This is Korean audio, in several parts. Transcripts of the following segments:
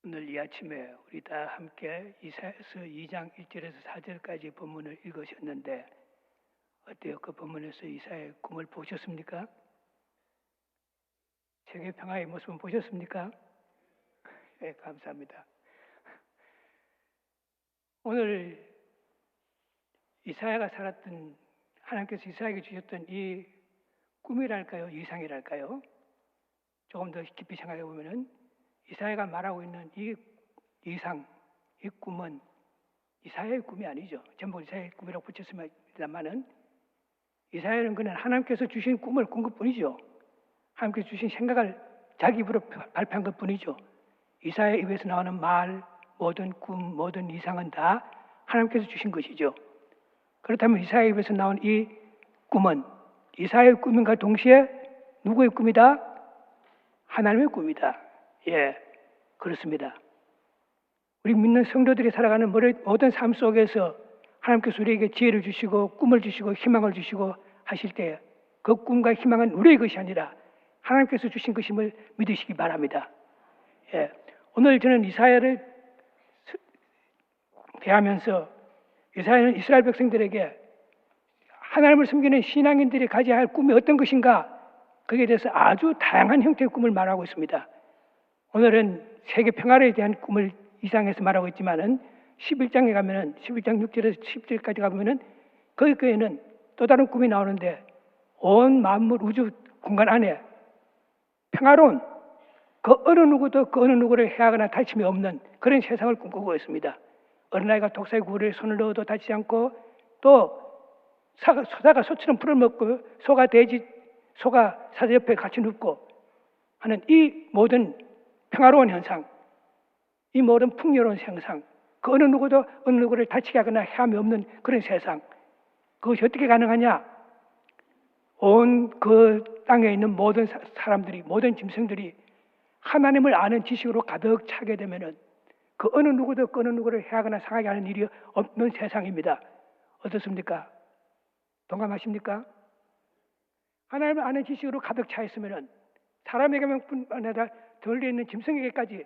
오늘 이 아침에 우리 다 함께 이사야서 2장 1절에서 4절까지 본문을 읽으셨는데 어때요? 그 본문에서 이사야의 꿈을 보셨습니까? 세계 평화의 모습은 보셨습니까? 네, 감사합니다. 오늘 이사야가 살았던, 하나님께서 이사야에게 주셨던 이 꿈이랄까요? 이상이랄까요? 조금 더 깊이 생각해 보면은 이사야가 말하고 있는 이 이상, 이 꿈은 이사야의 꿈이 아니죠. 전부 이사야의 꿈이라고 붙였습니다만은 이사야는 그냥 하나님께서 주신 꿈을 꾼 것뿐이죠. 하나님께서 주신 생각을 자기 입으로 발표한 것뿐이죠. 이사야의 입에서 나오는 말, 모든 꿈, 모든 이상은 다 하나님께서 주신 것이죠. 그렇다면 이사야의 입에서 나온 이 꿈은 이사야의 꿈인가 동시에 누구의 꿈이다? 하나님의 꿈이다. 예, 그렇습니다. 우리 믿는 성도들이 살아가는 모든 삶 속에서 하나님께서 우리에게 지혜를 주시고 꿈을 주시고 희망을 주시고 하실 때 그 꿈과 희망은 우리의 것이 아니라 하나님께서 주신 것임을 믿으시기 바랍니다. 예, 오늘 저는 이사야를 대하면서 이사야는 이스라엘 백성들에게 하나님을 섬기는 신앙인들이 가져야 할 꿈이 어떤 것인가, 거기에 대해서 아주 다양한 형태의 꿈을 말하고 있습니다. 오늘은 세계 평화에 대한 꿈을 이상해서 말하고 있지만은 11장에 가면은 11장 6절에서 10절까지 가보면은 거기에는 또 다른 꿈이 나오는데 온 만물 우주 공간 안에 평화로운 그 어느 누구도 그 어느 누구를 해하거나 다침이 없는 그런 세상을 꿈꾸고 있습니다. 어린아이가 독사의 구를 손을 넣어도 다치지 않고 또 소다가 소처럼 풀을 먹고 소가 사자 옆에 같이 눕고 하는 이 모든 평화로운 현상, 이 모든 풍요로운 현상, 그 어느 누구도 어느 누구를 다치게 하거나 해함이 없는 그런 세상, 그것이 어떻게 가능하냐? 온 그 땅에 있는 모든 사람들이, 모든 짐승들이 하나님을 아는 지식으로 가득 차게 되면은 그 어느 누구도 그 어느 누구를 해하거나 상하게 하는 일이 없는 세상입니다. 어떻습니까? 동감하십니까? 하나님을 아는 지식으로 가득 차 있으면은 사람에게뿐만 아니라 들려 있는 짐승에게까지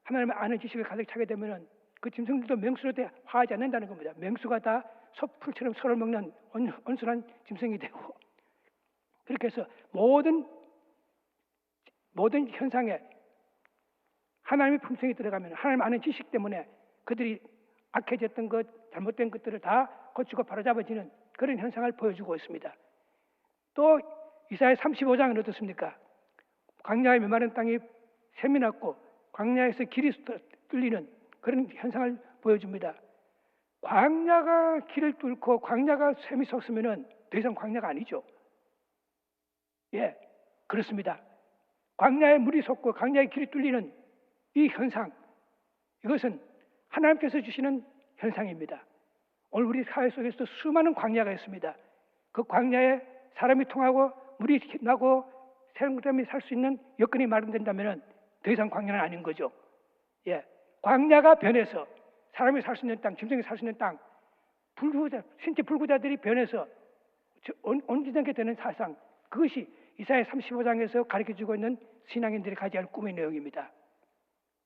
하나님을 아는 지식을 가득 차게 되면은 그 짐승들도 맹수로 화하지 않는다는 겁니다. 맹수가 다 소풀처럼 소를 먹는 온순한 짐승이 되고, 그렇게 해서 모든 현상에 하나님의 품성이 들어가면 하나님 아는 지식 때문에 그들이 악해졌던 것, 잘못된 것들을 다 고치고 바로잡아지는 그런 현상을 보여주고 있습니다. 또 이사야 35장은 어떻습니까? 광야의 메마른 땅이 샘이 났고 광야에서 길이 뚫리는 그런 현상을 보여줍니다. 광야가 길을 뚫고 광야가 샘이 솟으면 더 이상 광야가 아니죠. 예, 그렇습니다. 광야에 물이 솟고 광야의 길이 뚫리는 이 현상, 이것은 하나님께서 주시는 현상입니다. 오늘 우리 사회 속에서 수많은 광야가 있습니다. 그 광야에 사람이 통하고 물이 나고 사람이 살 수 있는 여건이 마련된다면 더 이상 광야는 아닌 거죠. 예, 광야가 변해서 사람이 살 수 있는 땅, 짐승이 살 수 있는 땅, 신체 불구자들이 변해서 온전하게 되는 사상, 그것이 이사야 35장에서 가르쳐주고 있는 신앙인들이 가져야 할 꿈의 내용입니다.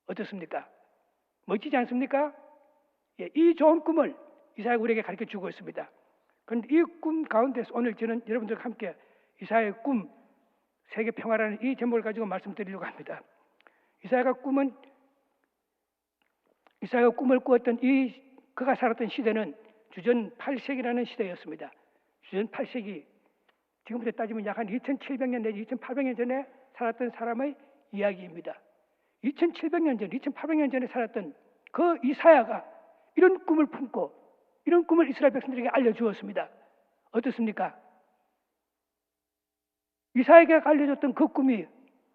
어떻습니까? 멋지지 않습니까? 예, 이 좋은 꿈을 이사야가 우리에게 가르쳐주고 있습니다. 그런데 이 꿈 가운데서 오늘 저는 여러분들과 함께 이사야의 꿈, 세계 평화라는 이 제목을 가지고 말씀드리려고 합니다. 이사야가 꿈을 꾸었던 그가 살았던 시대는 주전 8세기라는 시대였습니다. 주전 8세기, 지금부터 따지면 약 한 2700년 내지 2800년 전에 살았던 사람의 이야기입니다. 2700년 전, 2800년 전에 살았던 그 이사야가 이런 꿈을 품고 이런 꿈을 이스라엘 백성들에게 알려주었습니다. 어떻습니까? 이사야가 알려줬던 그 꿈이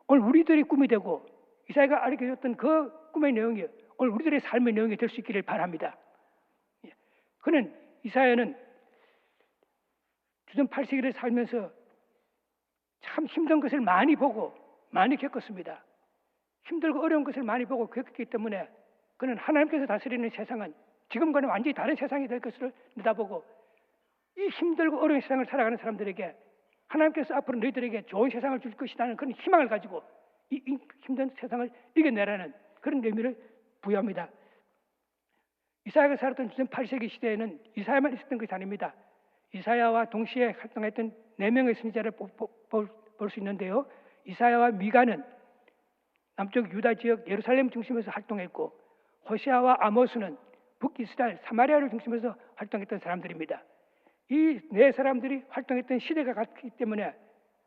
오늘 우리들의 꿈이 되고 이사야가 알려줬던 그 꿈의 내용이 오늘 우리들의 삶의 내용이 될 수 있기를 바랍니다. 그는 이사야는 주전 8세기를 살면서 참 힘든 것을 많이 보고 많이 겪었습니다. 힘들고 어려운 것을 많이 보고 겪었기 때문에 그는 하나님께서 다스리는 세상은 지금과는 완전히 다른 세상이 될 것을 내다보고 이 힘들고 어려운 세상을 살아가는 사람들에게 하나님께서 앞으로 너희들에게 좋은 세상을 줄 것이라는 그런 희망을 가지고 이 힘든 세상을 이겨내라는 그런 의미를 부여합니다. 이사야가 살았던 주전 8세기 시대에는 이사야만 있었던 것이 아닙니다. 이사야와 동시에 활동했던 4명의 선지자를 볼 수 있는데요. 이사야와 미가는 남쪽 유다 지역 예루살렘 중심에서 활동했고, 호세아와 아모스는 북이스라엘 사마리아를 중심에서 활동했던 사람들입니다. 이 4사람들이 활동했던 시대가 같기 때문에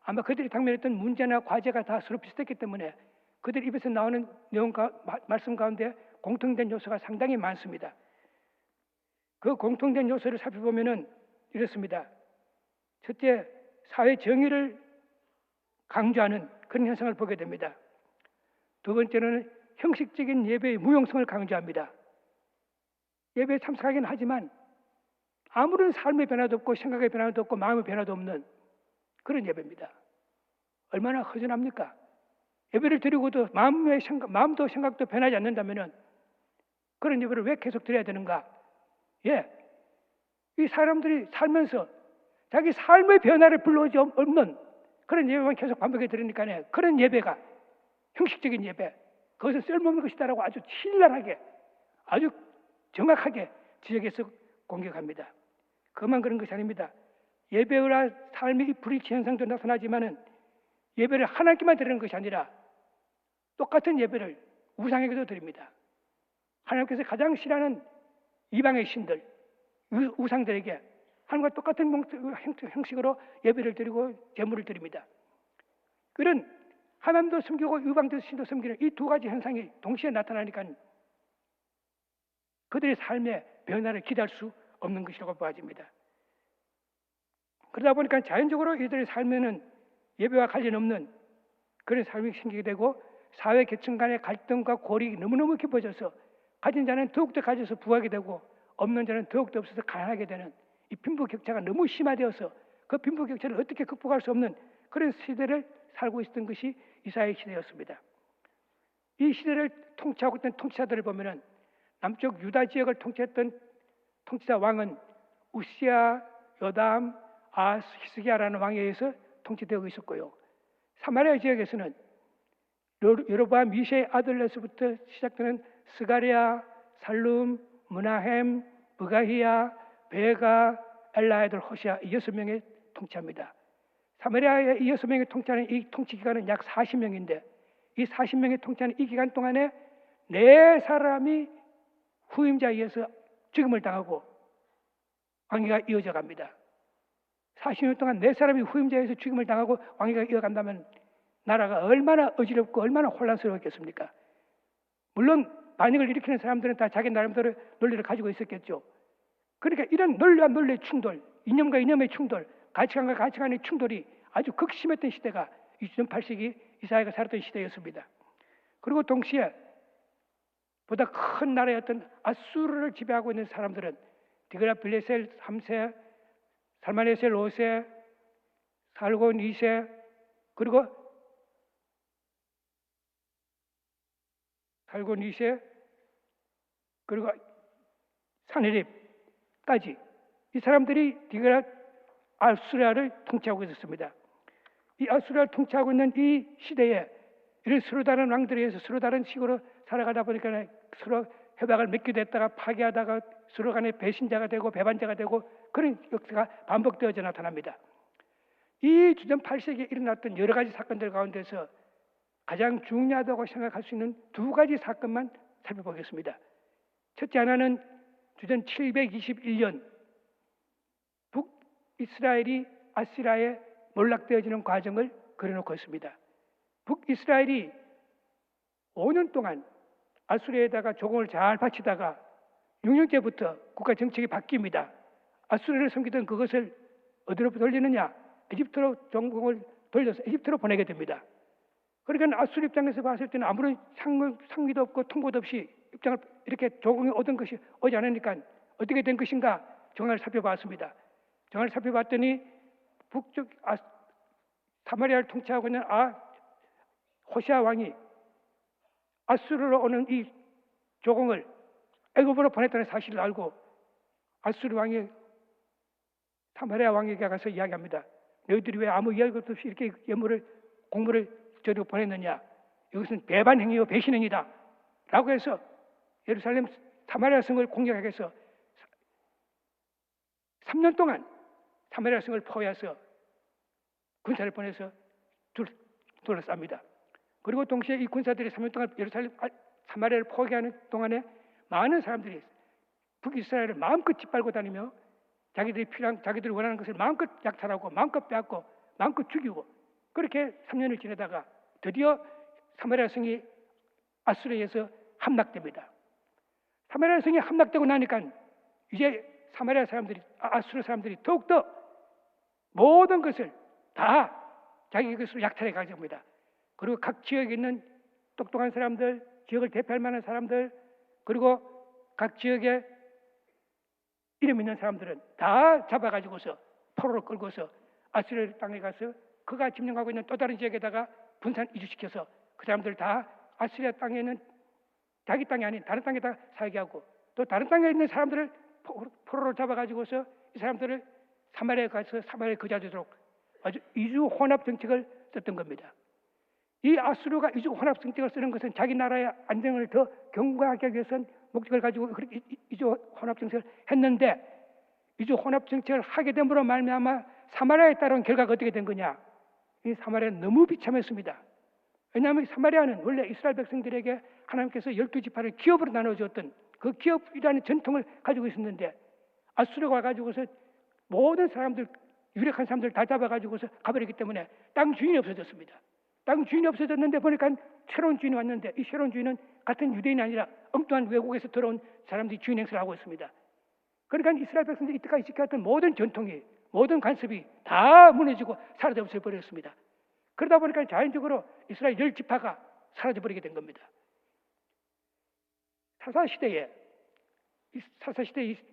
아마 그들이 당면했던 문제나 과제가 다 서로 비슷했기 때문에 그들 입에서 나오는 말씀 가운데 공통된 요소가 상당히 많습니다. 그 공통된 요소를 살펴보면 이렇습니다. 첫째, 사회 정의를 강조하는 그런 현상을 보게 됩니다. 두 번째는 형식적인 예배의 무용성을 강조합니다. 예배에 참석하긴 하지만 아무런 삶의 변화도 없고 생각의 변화도 없고 마음의 변화도 없는 그런 예배입니다. 얼마나 허전합니까? 예배를 드리고도 마음도 생각도 변하지 않는다면 그런 예배를 왜 계속 드려야 되는가? 이 사람들이 살면서 자기 삶의 변화를 불러오지 없는 그런 예배만 계속 반복해 드리니까 그런 예배가 형식적인 예배, 그것은 쓸모없는 것이다라고 아주 신랄하게, 아주 정확하게 지적해서 공격합니다. 그만 그런 것이 아닙니다. 예배와 삶의 불일치 현상도 나타나지만은 예배를 하나님께만 드리는 것이 아니라 똑같은 예배를 우상에게도 드립니다. 하나님께서 가장 싫어하는 이방의 신들, 우상들에게 하나님과 똑같은 형식으로 예배를 드리고 제물을 드립니다. 그런 하나님도 섬기고 이방도 신도 섬기는 이 2가지 현상이 동시에 나타나니까 그들의 삶의 변화를 기대할 수 없는 것이라고 보아집니다. 그러다 보니까 자연적으로 이들의 삶에는 예배와 관련 없는 그런 삶이 생기게 되고 사회 계층 간의 갈등과 고립이 너무너무 깊어져서 가진 자는 더욱더 가져서 부하게 되고 없는 자는 더욱더 없어서 가난하게 되는 이 빈부격차가 너무 심화되어서 그 빈부격차를 어떻게 극복할 수 없는 그런 시대를 살고 있었던 것이 이사야의 시대였습니다. 이 시대를 통치하고 있던 통치자들을 보면 남쪽 유다 지역을 통치했던 통치자 왕은 우시야, 요담, 아하스, 히스기야라는 왕에 의해서 통치되고 있었고요. 사마리아 지역에서는 여로보암 2세의 아들에서부터 시작되는 스가랴, 살룸, 므나헴, 브가히야, 베가, 엘라에들, 호시아 이 6명의 통치합니다. 사마리아의 이 6명의 통치하는 이 통치 기간은 약 40명인데 이 40명의 통치하는 이 기간 동안에 4사람이 후임자에 의해서 죽임을 당하고 왕위가 이어져 갑니다. 40년 동안 4사람이 후임자에 의해서 죽임을 당하고 왕위가 이어간다면 나라가 얼마나 어지럽고 얼마나 혼란스러웠겠습니까? 물론 반역을 일으키는 사람들은 다 자기 나름대로 논리를 가지고 있었겠죠. 그러니까 이런 논리와 논리의 충돌, 이념과 이념의 충돌, 가치관과 가치관의 충돌이 아주 극심했던 시대가 주전 8세기 이사야가 살았던 시대였습니다. 그리고 동시에 보다 큰 나라였던 아수르를 지배하고 있는 사람들은 디그라빌레셀 3세, 살마네셀 5세, 살곤 2세, 그리고 살곤 2세, 그리고 사네립까지 이 사람들이 디그라 아수라를 통치하고 있었습니다. 이 아수라를 통치하고 있는 이 시대에 이런 서로 다른 왕들에 의해서 서로 다른 식으로 살아가다 보니까 서로 협약을 맺기도 했다가 파기하다가 서로 간에 배신자가 되고 배반자가 되고 그런 역사가 반복되어져 나타납니다. 이 주전 8세기에 일어났던 여러 가지 사건들 가운데서 가장 중요하다고 생각할 수 있는 2가지 사건만 살펴보겠습니다. 첫째 하나는 주전 721년 북이스라엘이 아시라에 몰락되어지는 과정을 그려놓고 있습니다. 북이스라엘이 5년 동안 아수르에다가 조공을 잘 바치다가 6년째부터 국가 정책이 바뀝니다. 아수르를 섬기던 그것을 어디로 돌리느냐? 에집트로 조공을 돌려서 에집트로 보내게 됩니다. 그러니까 아수르 입장에서 봤을 때는 아무런 상의도 없고 통보도 없이 입장을 이렇게 조공이 오던 것이 오지 않으니까 어떻게 된 것인가 정황을 살펴봤습니다. 정황을 살펴봤더니 북쪽 사마리아를 통치하고 있는 호시아 왕이 아수르로 오는 이 조공을 애굽으로 보냈다는 사실을 알고 아수르 왕이 사마리아 왕에게 가서 이야기합니다. 너희들이 왜 아무 이야기도 없이 이렇게 공물을 저리로 보냈느냐? 이것은 배반 행위요 배신 행위다. 라고 해서 예루살렘 사마리아 성을 공격하기 위해서 3년 동안 사마리아 성을 포위해서 군사를 보내서 둘러쌉니다. 그리고 동시에 이 군사들이 3년 동안 예루살렘 사마리아를 포기하는 동안에 많은 사람들이 북이스라엘을 마음껏 짓밟고 다니며 자기들이 원하는 것을 마음껏 약탈하고 마음껏 빼앗고 마음껏 죽이고 그렇게 3년을 지내다가 드디어 사마리아 성이 아수르에 의해서 함락됩니다. 사마리아 성이 함락되고 나니까 이제 아수르 사람들이 더욱더 모든 것을 다 자기 것으로 약탈해 가게 됩니다. 그리고 각 지역에 있는 똑똑한 사람들, 지역을 대표할 만한 사람들, 그리고 각 지역에 이름 있는 사람들은 다 잡아가지고서 포로로 끌고서 아수르 땅에 가서 그가 점령하고 있는 또 다른 지역에다가 분산 이주시켜서 그 사람들 다 아수리아 땅에는 자기 땅이 아닌 다른 땅에다 살게 하고 또 다른 땅에 있는 사람들을 포로로 잡아가지고서 이 사람들을 사마리아에 가서 사마리아에 거주하도록 아주 이주 혼합 정책을 썼던 겁니다. 이 아수르가 이주 혼합 정책을 쓰는 것은 자기 나라의 안정을 더 견고하게 하기 위해서 목적을 가지고 그렇게 이주 혼합 정책을 했는데 이주 혼합 정책을 하게 됨으로 말미암아 사마리아에 따른 결과가 어떻게 된 거냐? 이 사마리아는 너무 비참했습니다. 왜냐하면 사마리아는 원래 이스라엘 백성들에게 하나님께서 12지파를 기업으로 나눠주었던 그 기업이라는 전통을 가지고 있었는데 아수르가 와가지고서 모든 사람들 유력한 사람들 다 잡아가지고서 가버리기 때문에 땅 주인이 없어졌습니다. 땅 주인이 없어졌는데 보니까 새로운 주인이 왔는데 이 새로운 주인은 같은 유대인이 아니라 엉뚱한 외국에서 들어온 사람들이 주인 행세를 하고 있습니다. 그러니까 이스라엘 백성들이 이때까지 지켜왔던 모든 전통이 모든 간섭이 다 무너지고 사라져 버렸습니다. 그러다 보니까 자연적으로 이스라엘 10지파가 사라져 버리게 된 겁니다. 사사시대에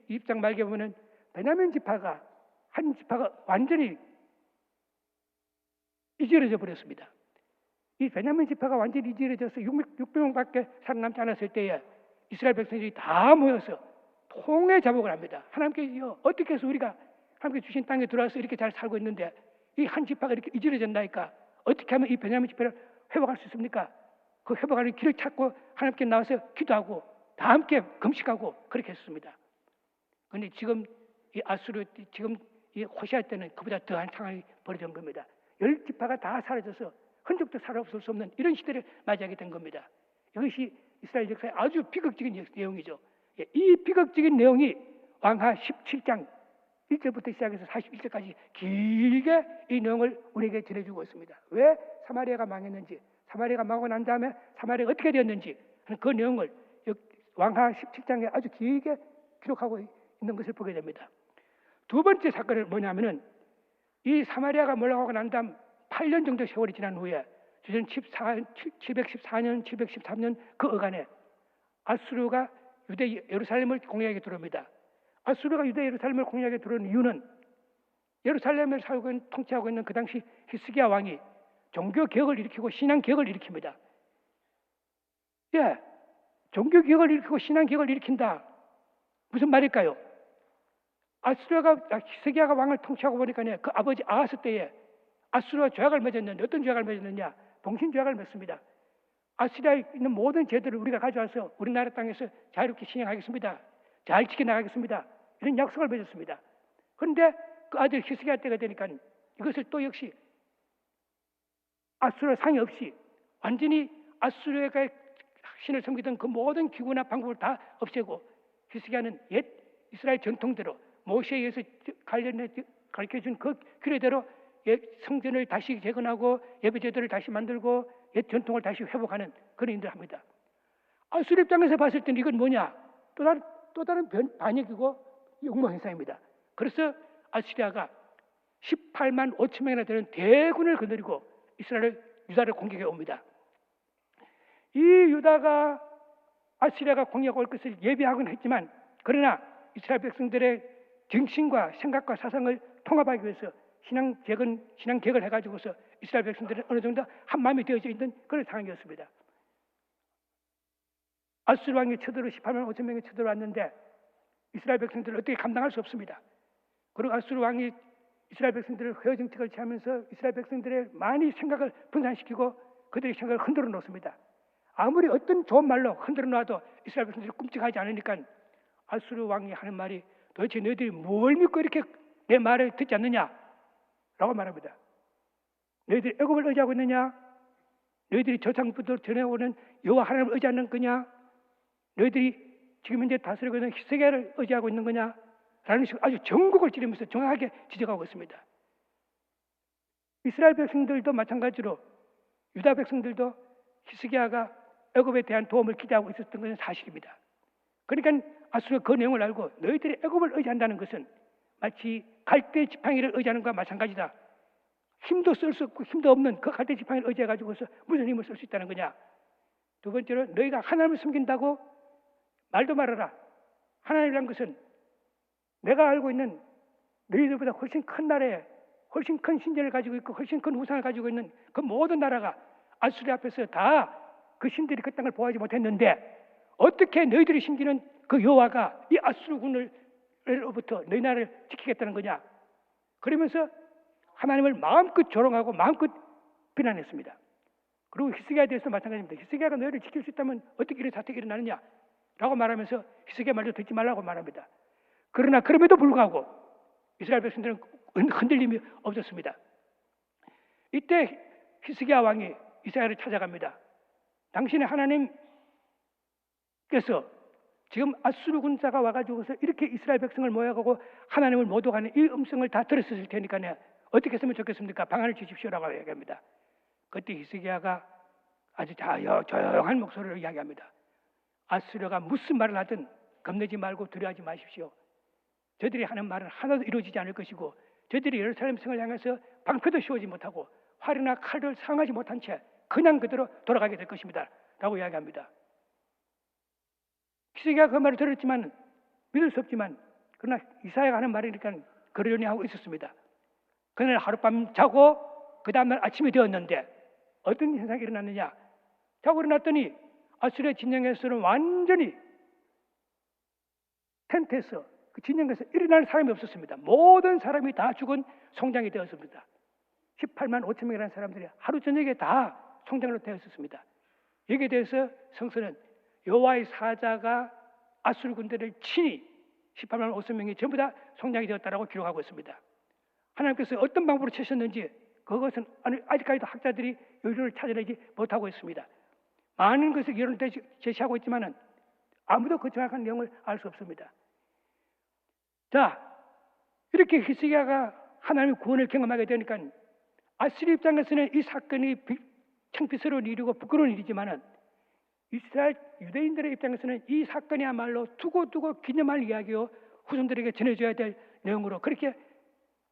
입장 말기에 보면 베냐민 지파가 한 지파가 완전히 이지러져 버렸습니다. 이 베냐민 지파가 완전히 이지러져서 600명밖에 살아남지 않았을 때에 이스라엘 백성들이 다 모여서 통해 자복을 합니다. 하나님께서 어떻게 해서 우리가 하나님께 주신 땅에 들어와서 이렇게 잘 살고 있는데 이 한 지파가 이렇게 이지러졌나이까 어떻게 하면 이 베냐민 지파를 회복할 수 있습니까? 그 회복하는 길을 찾고 하나님께 나와서 기도하고 다 함께 금식하고 그렇게 했습니다. 그런데 지금 이 아수르 지금 이 호시아 때는 그보다 더한 상황이 벌어진 겁니다. 10지파가 다 사라져서 흔적도 살아 없을 수 없는 이런 시대를 맞이하게 된 겁니다. 이것이 이스라엘 역사의 아주 비극적인 내용이죠. 이 비극적인 내용이 왕하 17장 1절부터 시작해서 41절까지 길게 이 내용을 우리에게 전해주고 있습니다. 왜 사마리아가 망했는지, 사마리아가 망하고 난 다음에 사마리아가 어떻게 되었는지 그 내용을 왕하 17장에 아주 길게 기록하고 있는 것을 보게 됩니다. 두 번째 사건은 뭐냐면은 이 사마리아가 몰락하고 난 다음 8년 정도 세월이 지난 후에 주전 714년, 713년 그 어간에 아수르가 유대 예루살렘을 공략하게 들어옵니다. 아수르가 유대 예루살렘을 공략하게 들어온 이유는 예루살렘을 통치하고 있는 그 당시 히스기야 왕이 종교 개혁을 일으키고 신앙 개혁을 일으킵니다. 종교 개혁을 일으키고 신앙 개혁을 일으킨다. 무슨 말일까요? 히스기야가 왕을 통치하고 보니까 그 아버지 아하스 때에 아수르와 죄악을 맺었는데 어떤 죄악을 맺었느냐? 봉신 죄악을 맺습니다. 아수리아에 있는 모든 죄들을 우리가 가져와서 우리나라 땅에서 자유롭게 신앙하겠습니다. 잘 지켜나가겠습니다. 이런 약속을 맺었습니다. 그런데 그 아들 히스기야 때가 되니까 이것을 또 역시 아수르 상의 없이 완전히 아수르가 신을 섬기던 그 모든 기구나 방법을 다 없애고 히스기야는 옛 이스라엘 전통대로 모세에 의해서 가르쳐준 그 규례대로 성전을 다시 재건하고 예배제도를 다시 만들고 옛 전통을 다시 회복하는 그런 일을 합니다. 아수르 입장에서 봤을 때는 이건 뭐냐? 또 다른 반역이고 욕망 행사입니다. 그래서 아수리아가 18만 5천 명이나 되는 대군을 거느리고 유다를 공격해 옵니다. 이 유다가 아수리아가 공격해 올 것을 예비하곤 했지만 그러나 이스라엘 백성들의 정신과 생각과 사상을 통합하기 위해서 신앙 개혁을 해가지고서 이스라엘 백성들은 어느 정도 한 마음이 되어져 있는 그런 상황이었습니다. 아수르 왕이 쳐들어 18만 5천 명이 쳐들어왔는데 이스라엘 백성들을 어떻게 감당할 수 없습니다. 그리고 아수르 왕이 이스라엘 백성들을 회유 정책을 취하면서 이스라엘 백성들의 많이 생각을 분산시키고 그들의 생각을 흔들어 놓습니다. 아무리 어떤 좋은 말로 흔들어 놔도 이스라엘 백성들이 끔찍하지 않으니까 아수르 왕이 하는 말이 도대체 너희들이 뭘 믿고 이렇게 내 말을 듣지 않느냐? 라고 말합니다. 너희들이 애굽을 의지하고 있느냐? 너희들이 조상부터 전해오는 여호와 하나님을 의지하는 거냐? 너희들이 지금 현재 다스리고 있는 히스기야를 의지하고 있는 거냐? 라는 식으로 아주 전국을 찌르면서 정확하게 지적하고 있습니다. 이스라엘 백성들도 마찬가지로 유다 백성들도 히스기야가 애굽에 대한 도움을 기대하고 있었던 것은 사실입니다. 그러니까 아수르가 그 내용을 알고 너희들이 애굽을 의지한다는 것은 마치 갈대 지팡이를 의지하는 것과 마찬가지다. 힘도 쓸 수 없고 힘도 없는 그 갈대 지팡이를 의지해 가지고서 무슨 힘을 쓸 수 있다는 거냐. 두 번째로 너희가 하나님을 숨긴다고 말도 말아라. 하나님이란 것은 내가 알고 있는 너희들보다 훨씬 큰 나라에 훨씬 큰 신전을 가지고 있고 훨씬 큰 우상을 가지고 있는 그 모든 나라가 아수르 앞에서 다 그 신들이 그 땅을 보호하지 못했는데 어떻게 너희들이 섬기는 그 여호와가 이 아수르 군으로부터 너희 나라를 지키겠다는 거냐. 그러면서 하나님을 마음껏 조롱하고 마음껏 비난했습니다. 그리고 히스기야에 대해서 마찬가지입니다. 히스기야가 너희를 지킬 수 있다면 어떻게 이런 사태가 일어나느냐 라고 말하면서 히스기야 말도 듣지 말라고 말합니다. 그러나 그럼에도 불구하고 이스라엘 백성들은 흔들림이 없었습니다. 이때 히스기야 왕이 이사야를 찾아갑니다. 당신의 하나님께서 지금 아수르 군사가 와가지고서 이렇게 이스라엘 백성을 모여가고 하나님을 모독하는 이 음성을 다 들었을 테니까 어떻게 했으면 좋겠습니까? 방안을 주십시오라고 이야기합니다. 그때 히스기야가 아주 조용한 목소리로 이야기합니다. 아수르가 무슨 말을 하든 겁내지 말고 두려워하지 마십시오. 저들이 하는 말은 하나도 이루어지지 않을 것이고 저들이 예루살렘 성을 향해서 방패도 씌우지 못하고 활이나 칼을 사용하지 못한 채 그냥 그대로 돌아가게 될 것입니다. 라고 이야기합니다. 히스기야가 그 말을 들었지만 믿을 수 없지만 그러나 이사야가 하는 말이니까 그러려니 하고 있었습니다. 그날 하룻밤 자고 그 다음날 아침이 되었는데 어떤 현상이 일어났느냐. 자고 일어났더니 아수르의 진영에서는 완전히 텐트에서 그 진영에서 일어나는 사람이 없었습니다. 모든 사람이 다 죽은 송장이 되었습니다. 18만 5천 명이라는 사람들이 하루 저녁에 다 송장으로 되었습니다. 여기에 대해서 성서는 여호와의 사자가 아수르 군대를 친히 18만 5천 명이 전부 다 송장이 되었다라고 기록하고 있습니다. 하나님께서 어떤 방법으로 치셨는지 그것은 아직까지도 학자들이 요령을 찾아내지 못하고 있습니다. 많은 것을 요령을 제시하고 있지만은 아무도 그 정확한 내용을 알 수 없습니다. 자, 이렇게 히스기야가 하나님의 구원을 경험하게 되니까 아수르 입장에서는 이 사건이 창피스러운 일이고 부끄러운 일이지만은 이스라엘 유대인들의 입장에서는 이 사건이야말로 두고두고 기념할 이야기요 후손들에게 전해줘야 될 내용으로 그렇게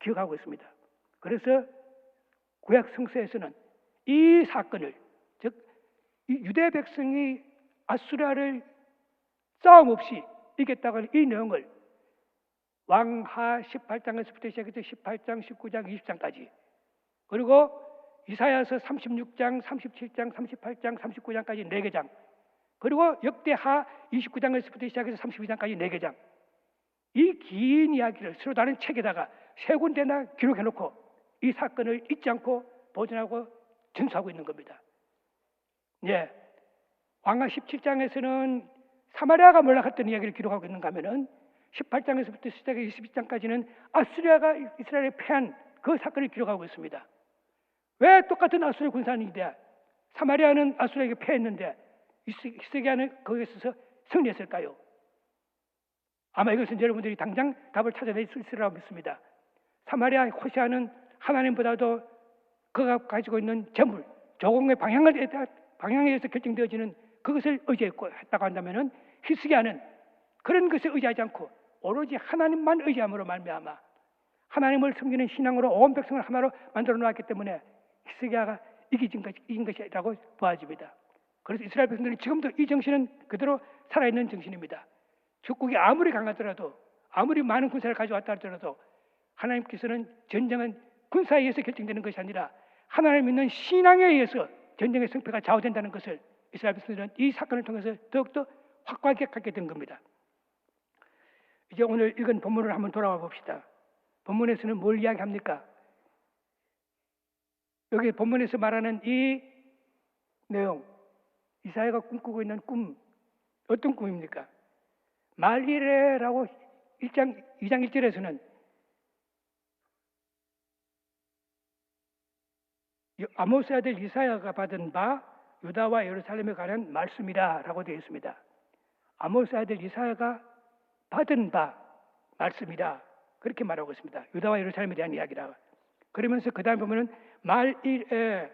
기억하고 있습니다. 그래서 구약 성서에서는 이 사건을 즉 이 유대 백성이 아수라를 싸움 없이 이겼다고 하는 이 내용을 왕하 18장에서부터 시작해서 18장, 19장, 20장까지 그리고 이사야서 36장, 37장, 38장, 39장까지 4개 장 그리고 역대하 29장에서부터 시작해서 32장까지 4개 장 이 긴 이야기를 서로 다른 책에다가 3군데나 기록해놓고 이 사건을 잊지 않고 보존하고 전수하고 있는 겁니다. 예, 왕하 17장에서는 사마리아가 몰락했던 이야기를 기록하고 있는가 하면은 18장에서부터 시작해 22장까지는 아수리아가 이스라엘에 패한 그 사건을 기록하고 있습니다. 왜 똑같은 아수르 군사인데 사마리아는 아수르에게 패했는데 히스기야는 거기에 있어서 승리했을까요? 아마 이것은 여러분들이 당장 답을 찾아낼 수 있으리라고 믿습니다. 사마리아 호세아는 하나님보다도 그가 가지고 있는 재물, 조공의 방향에 의해서 결정되어지는 그것을 의지했고 했다고 한다면은 히스기야는 그런 것에 의지하지 않고 오로지 하나님만 의지함으로 말미암아 하나님을 섬기는 신앙으로 온 백성을 하나로 만들어 놓았기 때문에 히스기야가 이긴 것이라고 보아집니다. 그래서 이스라엘 백성들이 지금도 이 정신은 그대로 살아있는 정신입니다. 적국이 아무리 강하더라도 아무리 많은 군사를 가져왔다 하더라도 하나님께서는 전쟁은 군사에 의해서 결정되는 것이 아니라 하나님 믿는 신앙에 의해서 전쟁의 승패가 좌우된다는 것을 이스라엘 백성들은 이 사건을 통해서 더욱더 확고하게 갖게 된 겁니다. 이제 오늘 읽은 본문을 한번 돌아와 봅시다. 본문에서는 뭘 이야기합니까? 여기 본문에서 말하는 이 내용, 이사야가 꿈꾸고 있는 꿈, 어떤 꿈입니까? 말이래라고 2장 1절에서는 아모스 아들 이사야가 받은 바 유다와 예루살렘에 관한 말씀이라라고 되어 있습니다. 아모스 아들 이사야가 받은 바 말씀이라 그렇게 말하고 있습니다. 유다와 예루살렘에 대한 이야기라. 그러면서 그 다음에 보면은 말일에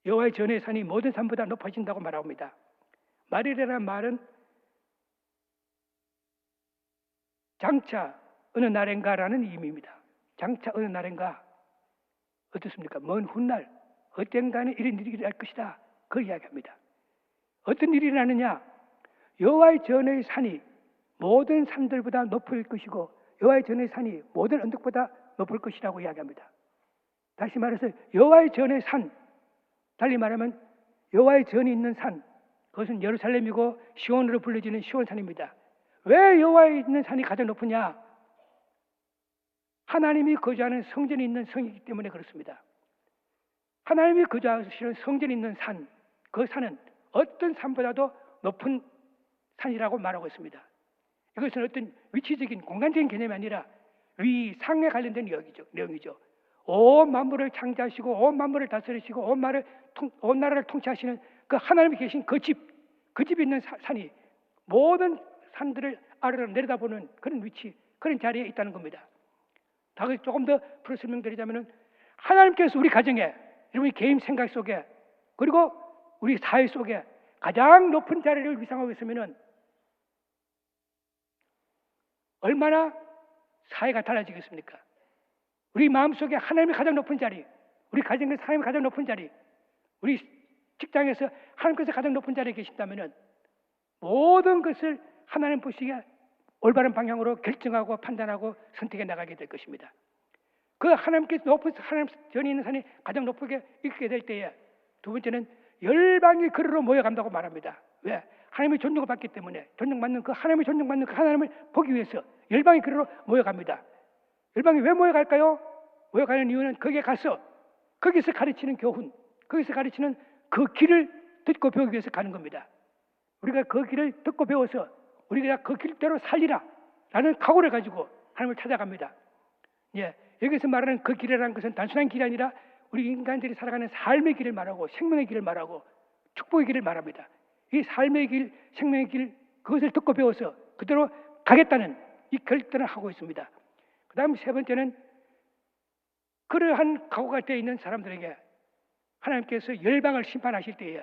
여호와의 전의 산이 모든 산보다 높아진다고 말합니다. 말일이라는 말은 장차 어느 날인가라는 의미입니다. 장차 어느 날인가 어떻습니까? 먼 훗날 어떤 이런 일이 일어날 것이다. 그걸 이야기합니다. 어떤 일이 일어나느냐? 여호와의 전의 산이 모든 산들보다 높을 것이고 여호와의 전의 산이 모든 언덕보다 높을 것이라고 이야기합니다. 다시 말해서 여호와의 전의 산, 달리 말하면 여호와의 전이 있는 산, 그것은 예루살렘이고 시온으로 불려지는 시온산입니다. 왜 여호와의 있는 산이 가장 높으냐? 하나님이 거주하는 성전이 있는 성이기 때문에 그렇습니다. 하나님이 거주하시는 성전이 있는 산, 그 산은 어떤 산보다도 높은 산이라고 말하고 있습니다. 이것은 어떤 위치적인 공간적인 개념이 아니라 위상에 관련된 내용이죠. 온 만물을 창조하시고 온 만물을 다스리시고 온 나라를 통치하시는 그 하나님이 계신 그 집이 있는 산이 모든 산들을 아래로 내려다보는 그런 위치, 그런 자리에 있다는 겁니다. 조금 더 풀어 설명드리자면은 하나님께서 우리 가정에, 여러분의 개인 생각 속에, 그리고 우리 사회 속에 가장 높은 자리를 위상하고 있으면은 얼마나 사회가 달라지겠습니까? 우리 마음속에 하나님의 가장 높은 자리, 우리 가정에서 하나님의 가장 높은 자리, 우리 직장에서 하나님께서 가장 높은 자리에 계신다면은 모든 것을 하나님 보시기에 올바른 방향으로 결정하고 판단하고 선택해 나가게 될 것입니다. 그 하나님께서 하나님 전에 있는 산이 가장 높게 있게 될 때에 두 번째는 열방이 그리로 모여간다고 말합니다. 왜? 하나님의 존중을 받기 때문에 존중받는 그 하나님을 보기 위해서 열방이 그리로 모여갑니다. 열방이 왜 모여갈까요? 모여가는 이유는 거기서 가르치는 교훈, 거기서 가르치는 그 길을 듣고 배우기 위해서 가는 겁니다. 우리가 그 길을 듣고 배워서 우리가 그 길대로 살리라 라는 각오를 가지고 하나님을 찾아갑니다. 예, 여기서 말하는 그 길이라는 것은 단순한 길이 아니라 우리 인간들이 살아가는 삶의 길을 말하고 생명의 길을 말하고 축복의 길을 말합니다. 이 삶의 길, 생명의 길, 그것을 듣고 배워서 그대로 가겠다는 이 결단을 하고 있습니다. 그 다음 세 번째는 그러한 각오가 되어 있는 사람들에게 하나님께서 열방을 심판하실 때에,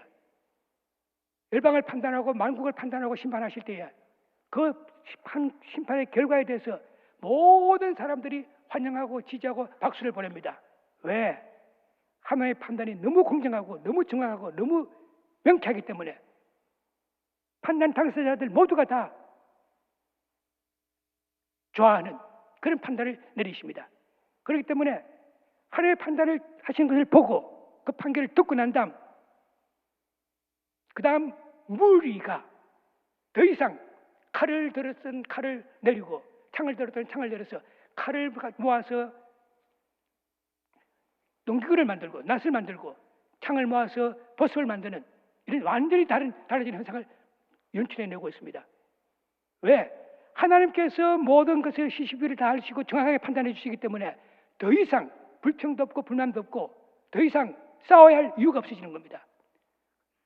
열방을 판단하고 만국을 판단하고 심판하실 때에 그 심판의 결과에 대해서 모든 사람들이 환영하고 지지하고 박수를 보냅니다. 왜? 하나님의 판단이 너무 공정하고 너무 정확하고 너무 명쾌하기 때문에 판단 당사자들 모두가 다 좋아하는 그런 판단을 내리십니다. 그렇기 때문에 하나님의 판단을 하신 것을 보고 그 판결을 듣고 난 다음 그 다음 무리가 더 이상 칼을 들었던 칼을 내리고 창을 들었던 창을 내려서 칼을 모아서 농기구를 만들고 낫을 만들고 창을 모아서 버섯을 만드는 이런 완전히 달라진 현상을 연출해내고 있습니다. 왜? 하나님께서 모든 것을 시시비를 다 하시고 정확하게 판단해 주시기 때문에 더 이상 불평도 없고 불만도 없고 더 이상 싸워야 할 이유가 없어지는 겁니다.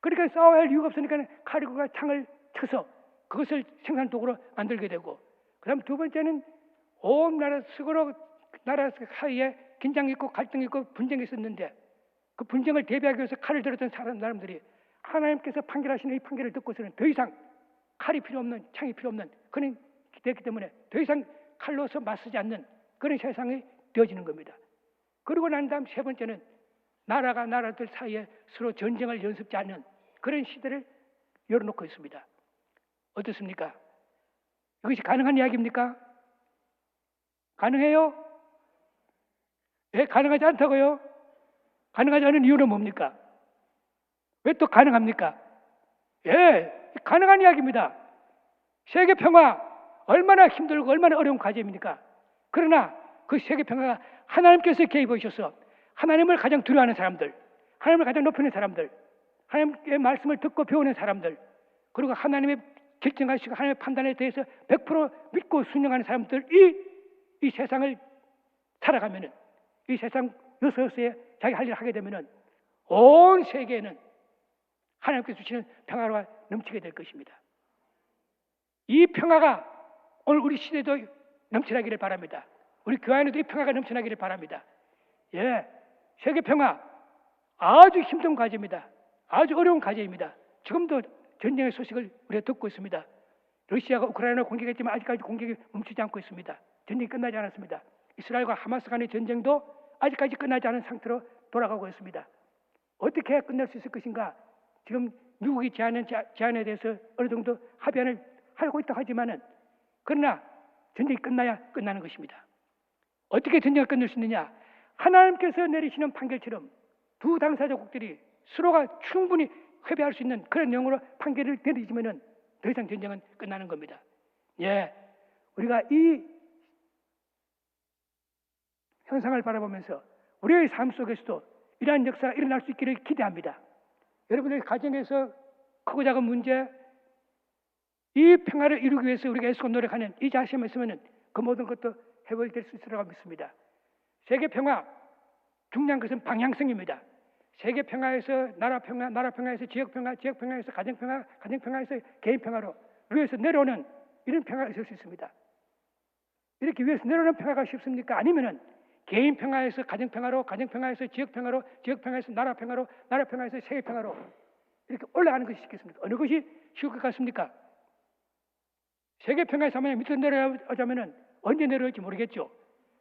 그러니까 싸워야 할 이유가 없으니까 칼과 창을 쳐서 그것을 생산도구로 만들게 되고, 그 다음 두 번째는 온 나라 서로 나라 사이에 긴장이 있고 갈등이 있고 분쟁이 있었는데 그 분쟁을 대비하기 위해서 칼을 들었던 사람들이 하나님께서 판결하시는 이 판결을 듣고서는 더 이상 칼이 필요 없는, 창이 필요 없는 그런 됐기 때문에 더 이상 칼로서 맞서지 않는 그런 세상이 되어지는 겁니다. 그리고 난 다음 세 번째는 나라가 나라들 사이에 서로 전쟁을 연습지 않는 그런 시대를 열어놓고 있습니다. 어떻습니까? 이것이 가능한 이야기입니까? 가능해요? 왜 가능하지 않다고요? 가능하지 않은 이유는 뭡니까? 왜 또 가능합니까? 예, 가능한 이야기입니다. 세계 평화 얼마나 힘들고 얼마나 어려운 과제입니까? 그러나 그 세계 평화가 하나님께서 개입해 주셔서 하나님을 가장 두려워하는 사람들, 하나님을 가장 높이는 사람들, 하나님의 말씀을 듣고 배우는 사람들, 그리고 하나님의 결정하시고 하나님의 판단에 대해서 100% 믿고 순종하는 사람들이 이 세상을 살아가면은, 이 세상 요소요소에 자기 할 일을 하게 되면은 온 세계에는 하나님께서 주시는 평화가 넘치게 될 것입니다. 이 평화가 오늘 우리 시대도 넘쳐나기를 바랍니다. 우리 교회 안에도 이 평화가 넘쳐나기를 바랍니다. 예, 세계 평화 아주 힘든 과제입니다. 아주 어려운 과제입니다. 지금도 전쟁의 소식을 우리가 듣고 있습니다. 러시아가 우크라이나 공격했지만 아직까지 공격이 멈추지 않고 있습니다. 전쟁이 끝나지 않았습니다. 이스라엘과 하마스 간의 전쟁도 아직까지 끝나지 않은 상태로 돌아가고 있습니다. 어떻게 끝낼 수 있을 것인가? 지금 미국이 제안에 대해서 어느 정도 합의안을 하고 있다고 하지만은, 그러나 전쟁이 끝나야 끝나는 것입니다. 어떻게 전쟁을 끝낼 수 있느냐? 하나님께서 내리시는 판결처럼 두 당사자국들이 서로가 충분히 회개할 수 있는 그런 내용으로 판결을 내리지면은 더 이상 전쟁은 끝나는 겁니다. 예, 우리가 이 현상을 바라보면서 우리의 삶 속에서도 이러한 역사가 일어날 수 있기를 기대합니다. 여러분의 가정에서 크고 작은 문제, 이 평화를 이루기 위해서 우리가 애쓰고 노력하는 이 자신이 있으면 그 모든 것도 해결될 수 있으리라고 믿습니다. 세계 평화, 중요한 것은 방향성입니다. 세계 평화에서 나라 평화, 나라 평화에서 지역 평화, 지역 평화에서 가정 평화, 가정 평화에서 개인 평화로 위에서 내려오는 이런 평화가 있을 수 있습니다. 이렇게 위에서 내려오는 평화가 쉽습니까? 아니면은 개인 평화에서 가정 평화로, 가정 평화에서 지역 평화로, 지역 평화에서 나라 평화로, 나라 평화에서 세계 평화로 이렇게 올라가는 것이 쉽겠습니까? 어느 것이 쉬울 것 같습니까? 세계 평화에서 하면 밑으로 내려오자면은 언제 내려올지 모르겠죠.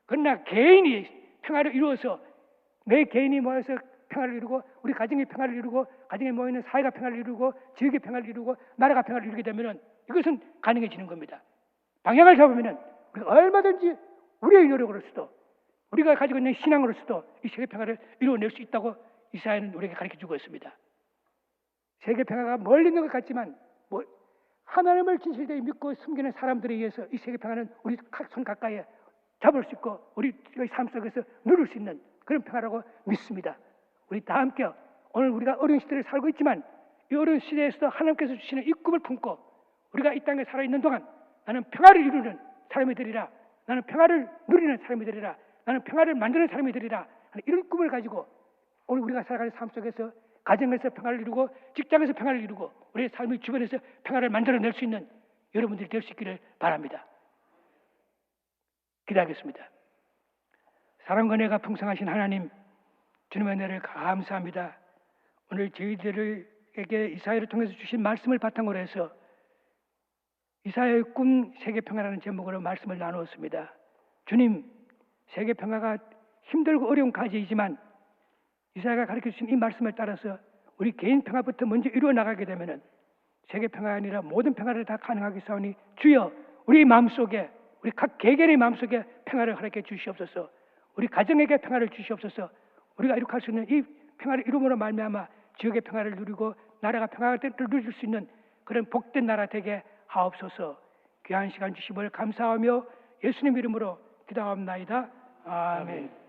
그러나 개인이 평화를 이루어서 내 개인이 모여서 평화를 이루고 우리 가정이 평화를 이루고 가정에 모이는 사회가 평화를 이루고 지역의 평화를 이루고 나라가 평화를 이루게 되면은 이것은 가능해지는 겁니다. 방향을 잡으면은 우리가 얼마든지 우리의 노력으로서도 우리가 가지고 있는 신앙으로서도 이 세계 평화를 이루어낼 수 있다고 이사야는 우리에게 가르쳐주고 있습니다. 세계 평화가 멀리 있는 것 같지만 하나님을 진실되게 믿고 숨기는 사람들에 의해서 이 세계 평화는 우리 손 가까이에 잡을 수 있고 우리의 삶 속에서 누릴 수 있는 그런 평화라고 믿습니다. 우리 다 함께 오늘 우리가 어려운 시대를 살고 있지만 이 어려운 시대에서도 하나님께서 주시는 이 꿈을 품고 우리가 이 땅에 살아있는 동안 나는 평화를 이루는 사람이 되리라, 나는 평화를 누리는 사람이 되리라, 나는 평화를 만드는 사람이 되리라 하는 이런 꿈을 가지고 오늘 우리가 살아가는 삶 속에서 가정에서 평화를 이루고 직장에서 평화를 이루고 우리의 삶의 주변에서 평화를 만들어낼 수 있는 여러분들이 될 수 있기를 바랍니다. 기도하겠습니다. 사랑과 은혜가 풍성하신 하나님, 주님의 은혜를 감사합니다. 오늘 저희들에게 이사야를 통해서 주신 말씀을 바탕으로 해서 이사야의 꿈 세계평화라는 제목으로 말씀을 나누었습니다. 주님, 세계평화가 힘들고 어려운 과제이지만 이사야가 가르쳐주신 이 말씀을 따라서 우리 개인 평화부터 먼저 이루어 나가게 되면 세계평화가 아니라 모든 평화를 다 가능하게 싸우니 주여 우리 마음속에 우리 각 개개인의 마음속에 평화를 허락해 주시옵소서. 우리 가정에게 평화를 주시옵소서. 우리가 이룩할 수 있는 이 평화를 이루므로 말미암아 지역의 평화를 누리고 나라가 평화를 누릴 수 있는 그런 복된 나라 되게 하옵소서. 귀한 시간 주심을 감사하며 예수님 이름으로 기도합나이다. 아멘.